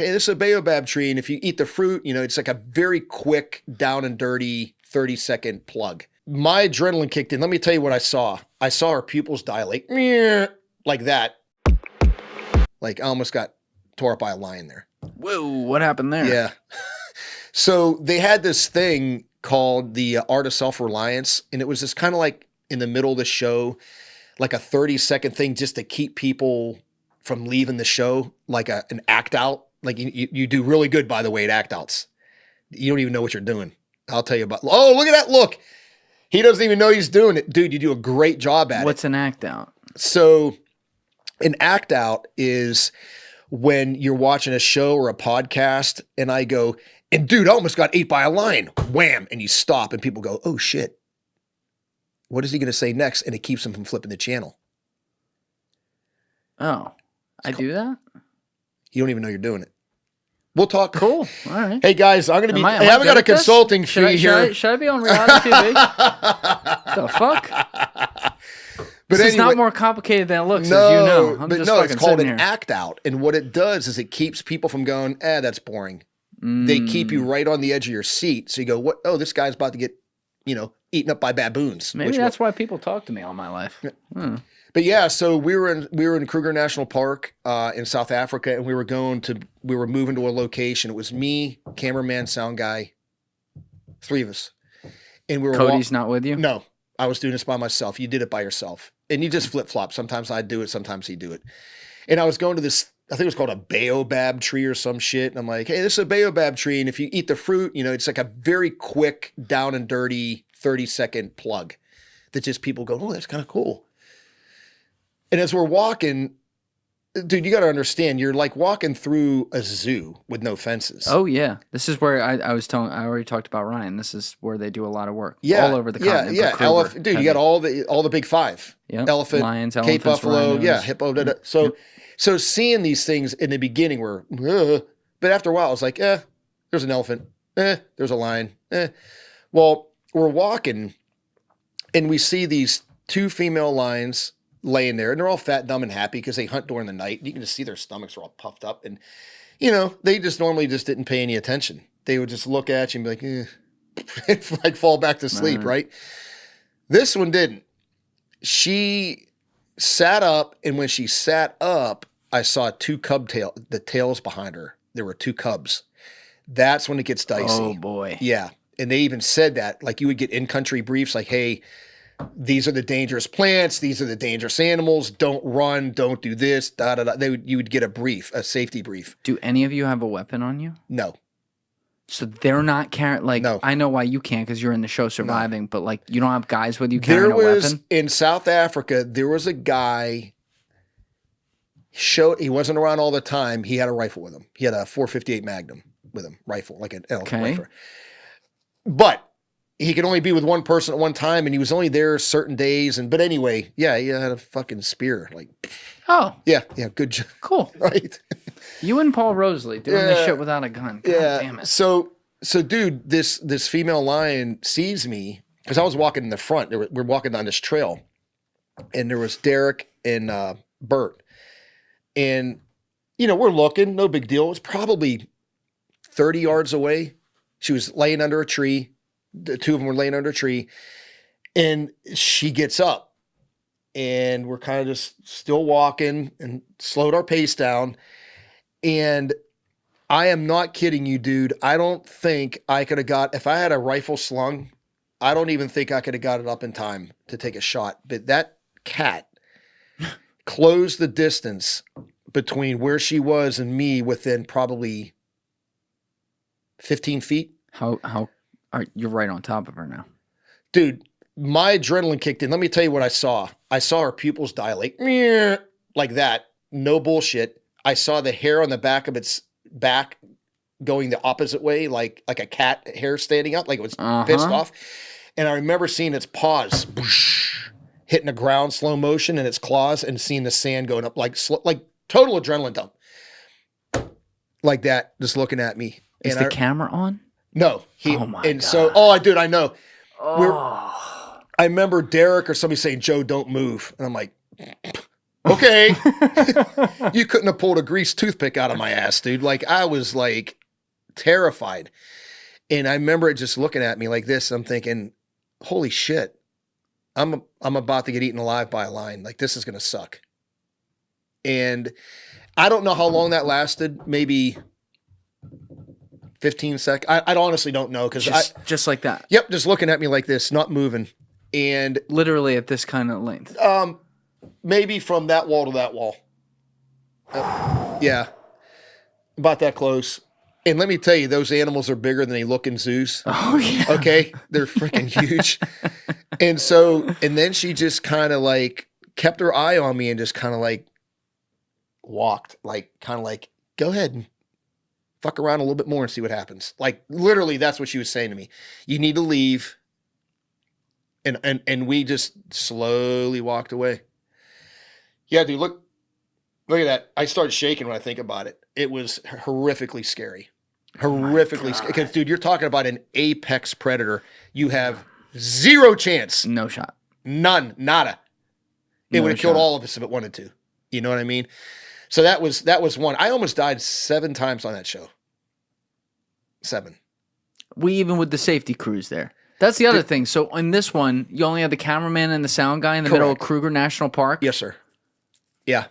Hey, this is a baobab tree, and if you eat the fruit, it's like a very quick, down and dirty 30-second plug. My adrenaline kicked in. Let me tell you what I saw. I saw her pupils dilate like that. Like I almost got tore up by a lion there. Whoa, what happened there? Yeah. So they had this thing called the Art of Self-Reliance, and it was just kind of like in the middle of the show, like a 30-second thing just to keep people from leaving the show, like an act out. Like you do really good, by the way, at act outs. You don't even know what you're doing. I'll tell you about. Oh, look at that look. He doesn't even know he's doing it. Dude, you do a great job at it. What's an act out? So an act out is when you're watching a show or a podcast and I go, and dude, I almost got ate by a lion. Wham. And you stop and people go, oh shit. What is he going to say next? And it keeps him from flipping the channel. Oh, I do that? You don't even know you're doing it. We'll talk. Cool. All right. Hey guys, I'm going to be, I haven't got a consulting fee here. Should I be on reality TV? The fuck? But This is not more complicated than it looks, as you know. It's called an act out. And what it does is it keeps people from going, that's boring. They keep you right on the edge of your seat. So you go, what? Oh, this guy's about to get, eaten up by baboons. Maybe that's why people talk to me all my life. But yeah, so we were in Kruger National Park in South Africa, and we were moving to a location. It was me, cameraman, sound guy, 3 of us. And we were Cody's not with you? No, I was doing this by myself. You did it by yourself. And you just flip-flop. Sometimes I do it, sometimes he do it. And I was going to this, I think it was called a baobab tree or some shit. And I'm like, hey, this is a baobab tree. And if you eat the fruit, it's like a very quick, down and dirty 30-second plug that just people go, oh, that's kind of cool. And as we're walking, dude, you got to understand, you're like walking through a zoo with no fences. Oh, yeah. This is where I already talked about Ryan. This is where they do a lot of work. Yeah. All over the continent. Yeah. Dude, you got all the big 5. Yep. Elephant, lions, Cape buffalo, rhinos. hippo. So seeing these things in the beginning were, but after a while, I was like, there's an elephant. There's a lion. Well, we're walking and we see these 2 female lions laying there, and they're all fat, dumb, and happy because they hunt during the night. You can just see their stomachs are all puffed up, and they just normally just didn't pay any attention. They would just look at you and be like, like fall back to sleep, right? This one didn't. She sat up, and when she sat up, I saw 2 the tails behind her. There were 2 cubs. That's when it gets dicey. Oh boy. Yeah, and they even said that, like you would get in-country briefs, like, hey, these are the dangerous plants. These are the dangerous animals. Don't run. Don't do this. Da da da. You would get a safety brief. Do any of you have a weapon on you? No. So they're not carrying. Like, no. I know why you can't because you're in the show surviving. But like, you don't have guys with you carrying a weapon. In South Africa. There was a guy. He wasn't around all the time. He had a rifle with him. He had a .458 Magnum with him, rifle, like an elephant rifle. But he could only be with one person at one time, and he was only there certain days. But anyway, yeah, he had a fucking spear. Like, oh, yeah, good job. Cool, right? You and Paul Rosalie doing this shit without a gun. God damn it. So, dude, this female lion sees me because I was walking in the front. We're walking down this trail, and there was Derek and Bert, and we're looking, no big deal. It was probably 30 yards away. She was laying under a tree. The 2 of them were laying under a tree, and she gets up, and we're kind of just still walking and slowed our pace down. And I am not kidding you, dude. I don't think I could have if I had a rifle slung, I don't even think I could have got it up in time to take a shot. But that cat closed the distance between where she was and me within probably 15 feet. You're right on top of her now. Dude, my adrenaline kicked in. Let me tell you what I saw. I saw her pupils dilate like that. No bullshit. I saw the hair on the back of its back going the opposite way, like a cat hair standing up, like it was pissed off. And I remember seeing its paws hitting the ground, slow motion, and its claws, and seeing the sand going up, like total adrenaline dump. Like that, just looking at me. Is the camera on? No. Oh my God. So, dude, I know. I remember Derek or somebody saying, Joe, don't move. And I'm like, Okay. You couldn't have pulled a greased toothpick out of my ass, dude. Like, I was like terrified. And I remember it just looking at me like this. I'm thinking, holy shit. I'm about to get eaten alive by a lion. Like, this is going to suck. And I don't know how long that lasted. Maybe 15 seconds. I honestly don't know. Just like that. Yep. Just looking at me like this, not moving. And literally at this kind of length. Maybe from that wall to that wall. Yeah. About that close. And let me tell you, those animals are bigger than they look in zoos. Oh, yeah. Okay. They're freaking huge. And then she just kind of like kept her eye on me and just kind of like walked, like, kind of like, go ahead and fuck around a little bit more and see what happens. Like, literally, that's what she was saying to me. You need to leave. And we just slowly walked away. Yeah, dude, look at that. I started shaking when I think about it. It was horrifically scary. Horrifically scary. Because, dude, you're talking about an apex predator. You have zero chance. No shot. None. Nada. It would have killed all of us if it wanted to. You know what I mean? So that was one. I almost died 7 times on that show. 7. Even with the safety crews there. That's the other thing. So in this one, you only had the cameraman and the sound guy in the middle of Kruger National Park? Yes, sir. Yeah.